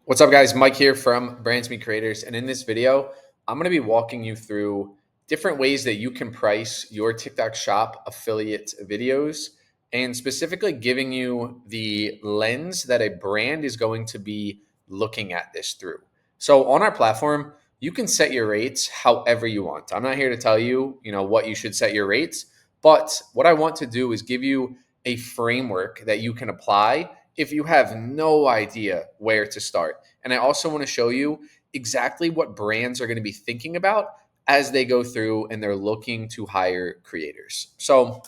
What's up, guys? Mike here from Brands Meet Creators. And in this video, I'm going to be walking you through different ways that you can price your TikTok shop affiliate videos and specifically giving you the lens that a brand is going to be looking at this through. So on our platform, you can set your rates however you want. I'm not here to tell you, what you should set your rates, but what I want to do is give you a framework that you can apply if you have no idea where to start. And I also want to show you exactly what brands are going to be thinking about as they go through and they're looking to hire creators. So,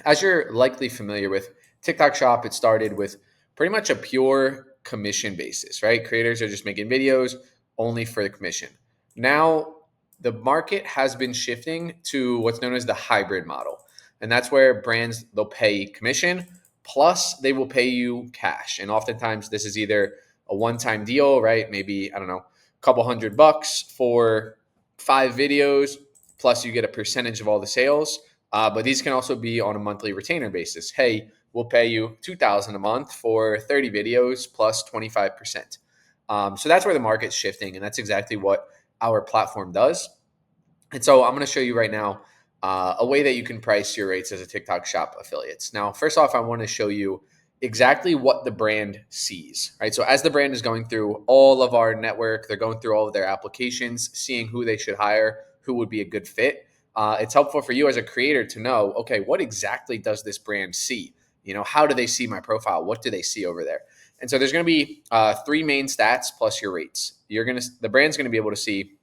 as you're likely familiar with, TikTok Shop, it started with pretty much a pure commission basis, right? Creators are just making videos only for the commission. Now, the market has been shifting to what's known as the hybrid model. And that's where brands, they'll pay commission plus they will pay you cash. And oftentimes this is either a one-time deal, right? Maybe, I don't know, a couple $100 for 5 videos, plus you get a percentage of all the sales. But these can also be on a monthly retainer basis. Hey, we'll pay you $2,000 a month for 30 videos plus 25%. So that's where the market's shifting, and that's exactly what our platform does. And so I'm going to show you right now a way that you can price your rates as a TikTok shop affiliates. Now, first off, I want to show you exactly what the brand sees, right? So as the brand is going through all of our network, they're going through all of their applications, seeing who they should hire, who would be a good fit. It's helpful for you as a creator to know, okay, what exactly does this brand see? How do they see my profile? What do they see over there? And so there's going to be three main stats plus your rates. The brand's going to be able to see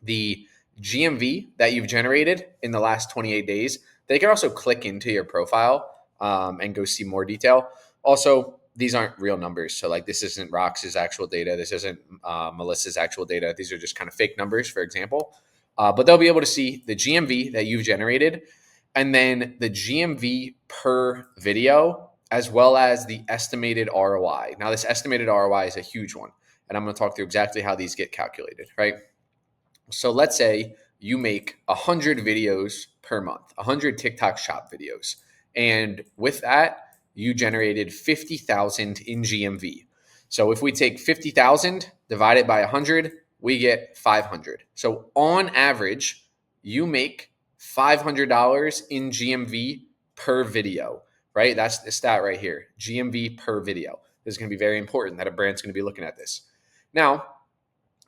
the GMV that you've generated in the last 28 days. They can also click into your profile and go see more detail. Also, these aren't real numbers. So, like, this isn't Rox's actual data. This isn't Melissa's actual data. These are just kind of fake numbers, for example. But they'll be able to see the GMV that you've generated and then the GMV per video, as well as the estimated ROI. Now, this estimated ROI is a huge one. And I'm going to talk through exactly how these get calculated, right? So let's say you make 100 videos per month, 100 TikTok shop videos. And with that, you generated 50,000 in GMV. So if we take 50,000 divided by 100, we get 500. So on average, you make $500 in GMV per video, right? That's the stat right here, GMV per video. This is going to be very important that a brand's going to be looking at this. Now,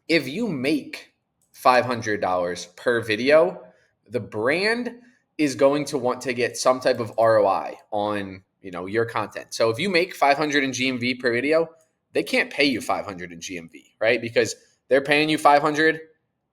if you make $500 per video, the brand is going to want to get some type of ROI on your content. So if you make 500 in GMV per video, they can't pay you 500 in GMV, right? Because they're paying you 500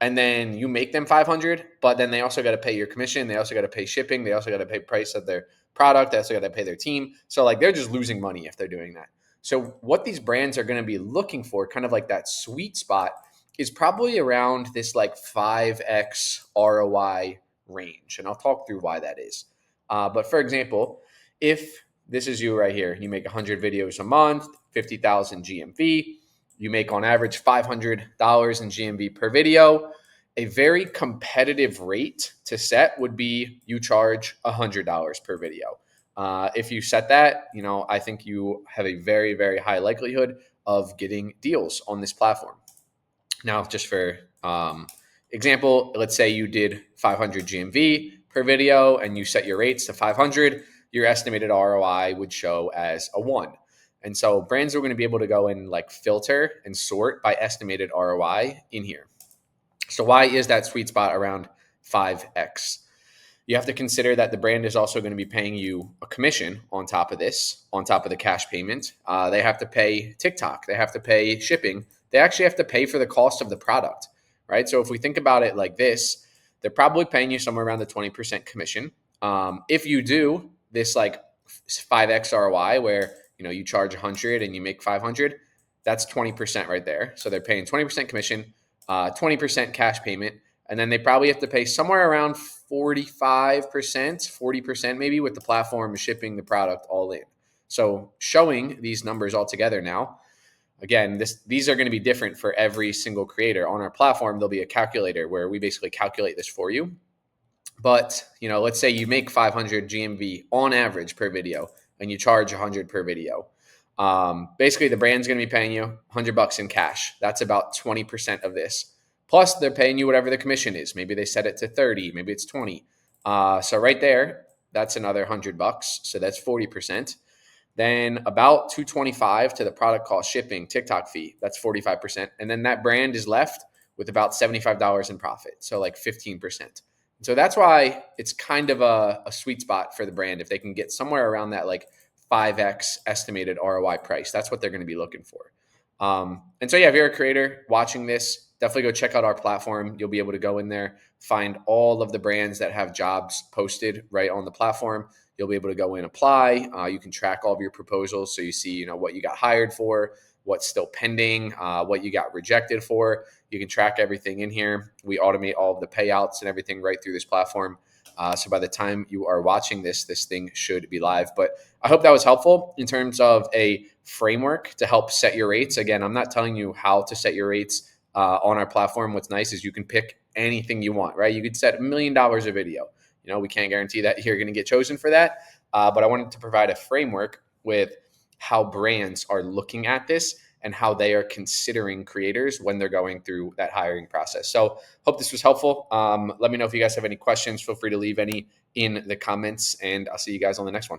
and then you make them 500, but then they also got to pay your commission. They also got to pay shipping. They also got to pay price of their product. They also got to pay their team. So like they're just losing money if they're doing that. So what these brands are going to be looking for, kind of like that sweet spot, is probably around this like 5x ROI range. And I'll talk through why that is. But for example, if this is you right here, you make 100 videos a month, 50,000 GMV, you make on average $500 in GMV per video. A very competitive rate to set would be you charge $100 per video. If you set that, I think you have a very, very high likelihood of getting deals on this platform. Now, just for example, let's say you did 500 GMV per video and you set your rates to 500, your estimated ROI would show as a 1. And so brands are going to be able to go and like filter and sort by estimated ROI in here. So why is that sweet spot around 5x? You have to consider that the brand is also going to be paying you a commission on top of this, on top of the cash payment. They have to pay TikTok. They have to pay shipping. They actually have to pay for the cost of the product, right? So if we think about it like this, they're probably paying you somewhere around the 20% commission. If you do this like 5x ROI where you charge 100 and you make 500, that's 20% right there. So they're paying 20% commission, 20% cash payment, and then they probably have to pay somewhere around 45%, 40% maybe with the platform shipping the product all in. So showing these numbers all together now, again, these are going to be different for every single creator. On our platform, there'll be a calculator where we basically calculate this for you. But, let's say you make 500 GMV on average per video and you charge 100 per video. Basically, the brand's going to be paying you $100 in cash. That's about 20% of this. Plus, they're paying you whatever the commission is. Maybe they set it to 30, maybe it's 20. So right there, that's another $100. So that's 40%. Then about 225 to the product cost, shipping, TikTok fee. That's 45%. And then that brand is left with about $75 in profit. So like 15%. So that's why it's kind of a sweet spot for the brand if they can get somewhere around that like 5x estimated ROI price. That's what they're going to be looking for. And so, yeah, if you're a creator watching this, definitely go check out our platform. You'll be able to go in there, find all of the brands that have jobs posted right on the platform. You'll be able to go in, apply. You can track all of your proposals. So you see, what you got hired for, what's still pending, what you got rejected for. You can track everything in here. We automate all of the payouts and everything right through this platform. So by the time you are watching this thing should be live. But I hope that was helpful in terms of a framework to help set your rates. Again, I'm not telling you how to set your rates on our platform. What's nice is you can pick anything you want, right? You could set $1 million a video. We can't guarantee that you're going to get chosen for that. But I wanted to provide a framework with how brands are looking at this and how they are considering creators when they're going through that hiring process. So hope this was helpful. Let me know if you guys have any questions. Feel free to leave any in the comments, and I'll see you guys on the next one.